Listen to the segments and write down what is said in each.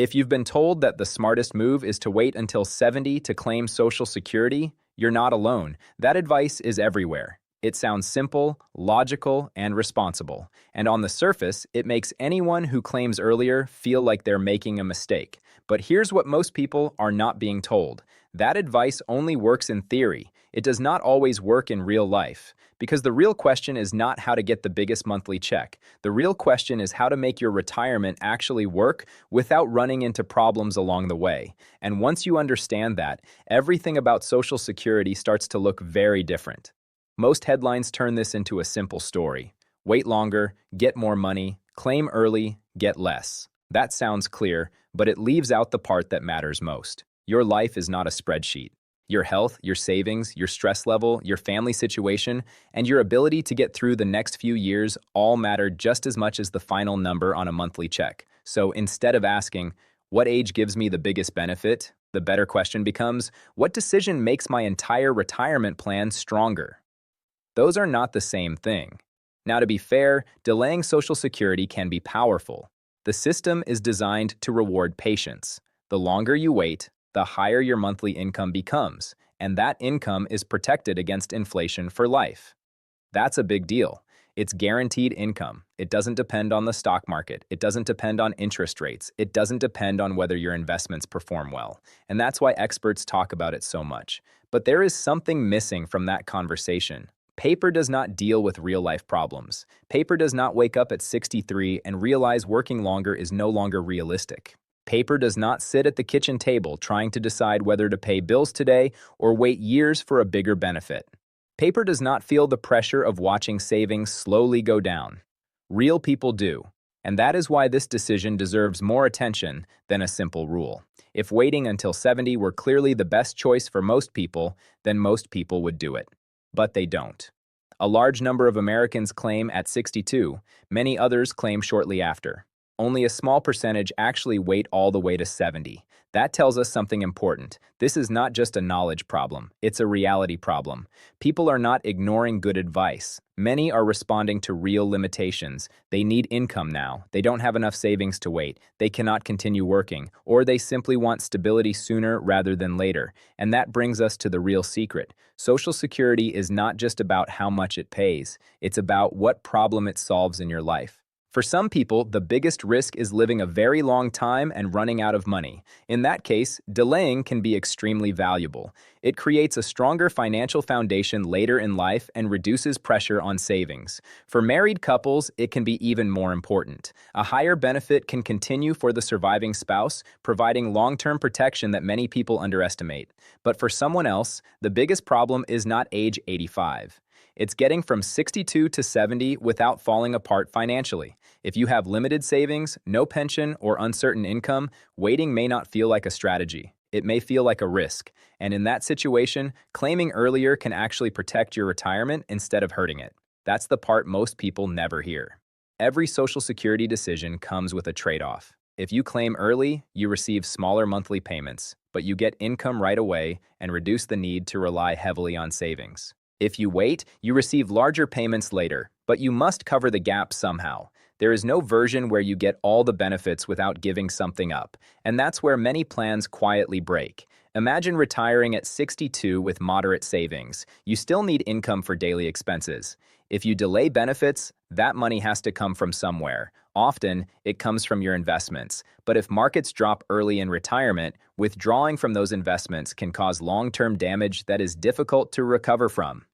If you've been told that the smartest move is to wait until 70 to claim Social Security, you're not alone. That advice is everywhere. It sounds simple, logical, and responsible. And on the surface, it makes anyone who claims earlier feel like they're making a mistake. But here's what most people are not being told. That advice only works in theory. It does not always work in real life. Because the real question is not how to get the biggest monthly check. The real question is how to make your retirement actually work without running into problems along the way. And once you understand that, everything about Social Security starts to look very different. Most headlines turn this into a simple story. Wait longer, get more money, claim early, get less. That sounds clear, but it leaves out the part that matters most. Your life is not a spreadsheet. Your health, your savings, your stress level, your family situation, and your ability to get through the next few years all matter just as much as the final number on a monthly check. So instead of asking, what age gives me the biggest benefit? The better question becomes, what decision makes my entire retirement plan stronger? Those are not the same thing. Now, to be fair, delaying Social Security can be powerful. The system is designed to reward patience. The longer you wait, the higher your monthly income becomes, and that income is protected against inflation for life. That's a big deal. It's guaranteed income. It doesn't depend on the stock market. It doesn't depend on interest rates. It doesn't depend on whether your investments perform well. And that's why experts talk about it so much. But there is something missing from that conversation. Paper does not deal with real-life problems. Paper does not wake up at 63 and realize working longer is no longer realistic. Paper does not sit at the kitchen table trying to decide whether to pay bills today or wait years for a bigger benefit. Paper does not feel the pressure of watching savings slowly go down. Real people do, and that is why this decision deserves more attention than a simple rule. If waiting until 70 were clearly the best choice for most people, then most people would do it. But they don't. A large number of Americans claim at 62, many others claim shortly after. Only a small percentage actually wait all the way to 70. That tells us something important. This is not just a knowledge problem, it's a reality problem. People are not ignoring good advice. Many are responding to real limitations. They need income now. They don't have enough savings to wait. They cannot continue working, or they simply want stability sooner rather than later. And that brings us to the real secret. Social Security is not just about how much it pays. It's about what problem it solves in your life. For some people, the biggest risk is living a very long time and running out of money. In that case, delaying can be extremely valuable. It creates a stronger financial foundation later in life and reduces pressure on savings. For married couples, it can be even more important. A higher benefit can continue for the surviving spouse, providing long-term protection that many people underestimate. But for someone else, the biggest problem is not age 85. It's getting from 62 to 70 without falling apart financially. If you have limited savings, no pension, or uncertain income, waiting may not feel like a strategy. It may feel like a risk. And in that situation, claiming earlier can actually protect your retirement instead of hurting it. That's the part most people never hear. Every Social Security decision comes with a trade-off. If you claim early, you receive smaller monthly payments, but you get income right away and reduce the need to rely heavily on savings. If you wait, you receive larger payments later, but you must cover the gap somehow. There is no version where you get all the benefits without giving something up, and that's where many plans quietly break. Imagine retiring at 62 with moderate savings. You still need income for daily expenses. If you delay benefits, that money has to come from somewhere. Often, it comes from your investments. But if markets drop early in retirement, withdrawing from those investments can cause long-term damage that is difficult to recover from.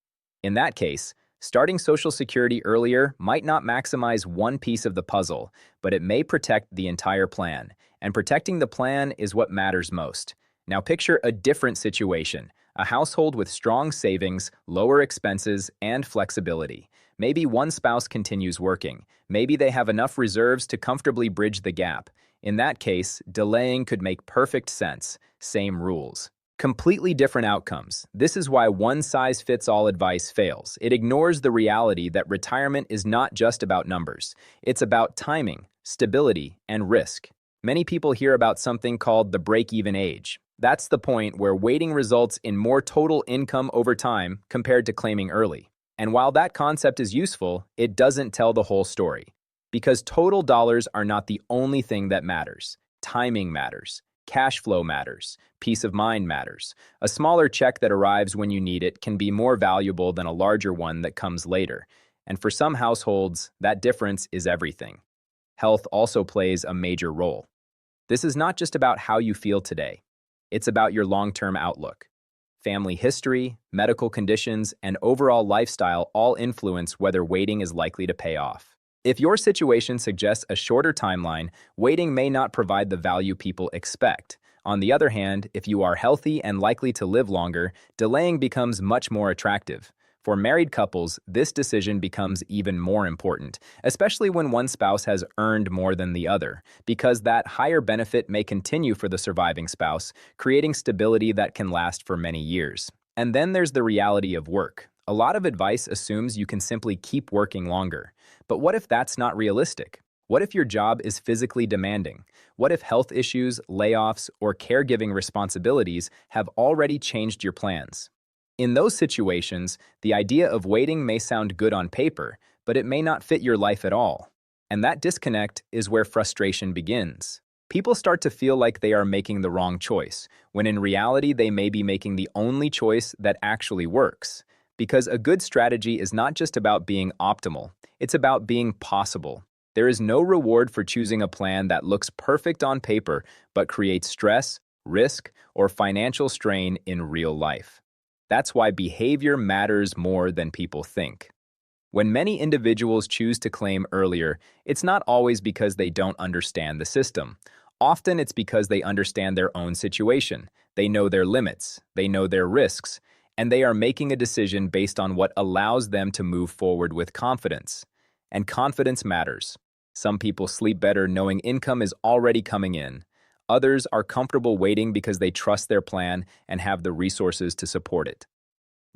In that case, starting Social Security earlier might not maximize one piece of the puzzle, but it may protect the entire plan. And protecting the plan is what matters most. Now picture a different situation, a household with strong savings, lower expenses, and flexibility. Maybe one spouse continues working. Maybe they have enough reserves to comfortably bridge the gap. In that case, delaying could make perfect sense. Same rules. Completely different outcomes. This is why one-size-fits-all advice fails. It ignores the reality that retirement is not just about numbers. It's about timing, stability, and risk. Many people hear about something called the break-even age. That's the point where waiting results in more total income over time compared to claiming early. And while that concept is useful, it doesn't tell the whole story. Because total dollars are not the only thing that matters. Timing matters. Cash flow matters. Peace of mind matters. A smaller check that arrives when you need it can be more valuable than a larger one that comes later. And for some households, that difference is everything. Health also plays a major role. This is not just about how you feel today. It's about your long-term outlook. Family history, medical conditions, and overall lifestyle all influence whether waiting is likely to pay off. If your situation suggests a shorter timeline, waiting may not provide the value people expect. On the other hand, if you are healthy and likely to live longer, delaying becomes much more attractive. For married couples, this decision becomes even more important, especially when one spouse has earned more than the other, because that higher benefit may continue for the surviving spouse, creating stability that can last for many years. And then there's the reality of work. A lot of advice assumes you can simply keep working longer. But what if that's not realistic? What if your job is physically demanding? What if health issues, layoffs, or caregiving responsibilities have already changed your plans? In those situations, the idea of waiting may sound good on paper, but it may not fit your life at all. And that disconnect is where frustration begins. People start to feel like they are making the wrong choice, when in reality they may be making the only choice that actually works. Because a good strategy is not just about being optimal, it's about being possible. There is no reward for choosing a plan that looks perfect on paper but creates stress, risk, or financial strain in real life. That's why behavior matters more than people think. When many individuals choose to claim earlier, it's not always because they don't understand the system. Often it's because they understand their own situation. They know their limits, they know their risks, and they are making a decision based on what allows them to move forward with confidence. And confidence matters. Some people sleep better knowing income is already coming in. Others are comfortable waiting because they trust their plan and have the resources to support it.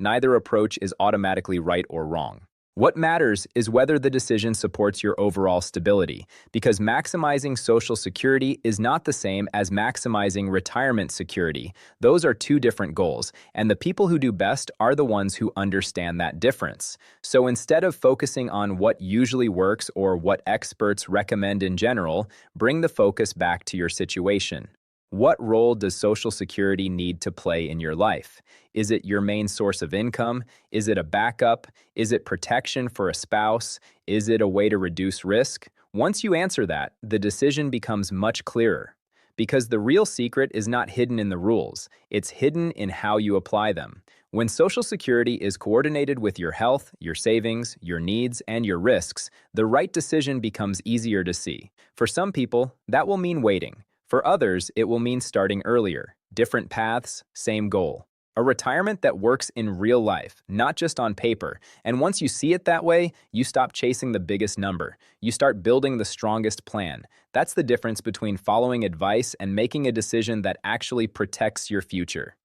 Neither approach is automatically right or wrong. What matters is whether the decision supports your overall stability, because maximizing Social Security is not the same as maximizing retirement security. Those are two different goals, and the people who do best are the ones who understand that difference. So instead of focusing on what usually works or what experts recommend in general, bring the focus back to your situation. What role does Social Security need to play in your life? Is it your main source of income? Is it a backup? Is it protection for a spouse? Is it a way to reduce risk? Once you answer that, the decision becomes much clearer. Because the real secret is not hidden in the rules, it's hidden in how you apply them. When Social Security is coordinated with your health, your savings, your needs, and your risks, the right decision becomes easier to see. For some people, that will mean waiting. For others, it will mean starting earlier. Different paths, same goal. A retirement that works in real life, not just on paper. And once you see it that way, you stop chasing the biggest number. You start building the strongest plan. That's the difference between following advice and making a decision that actually protects your future.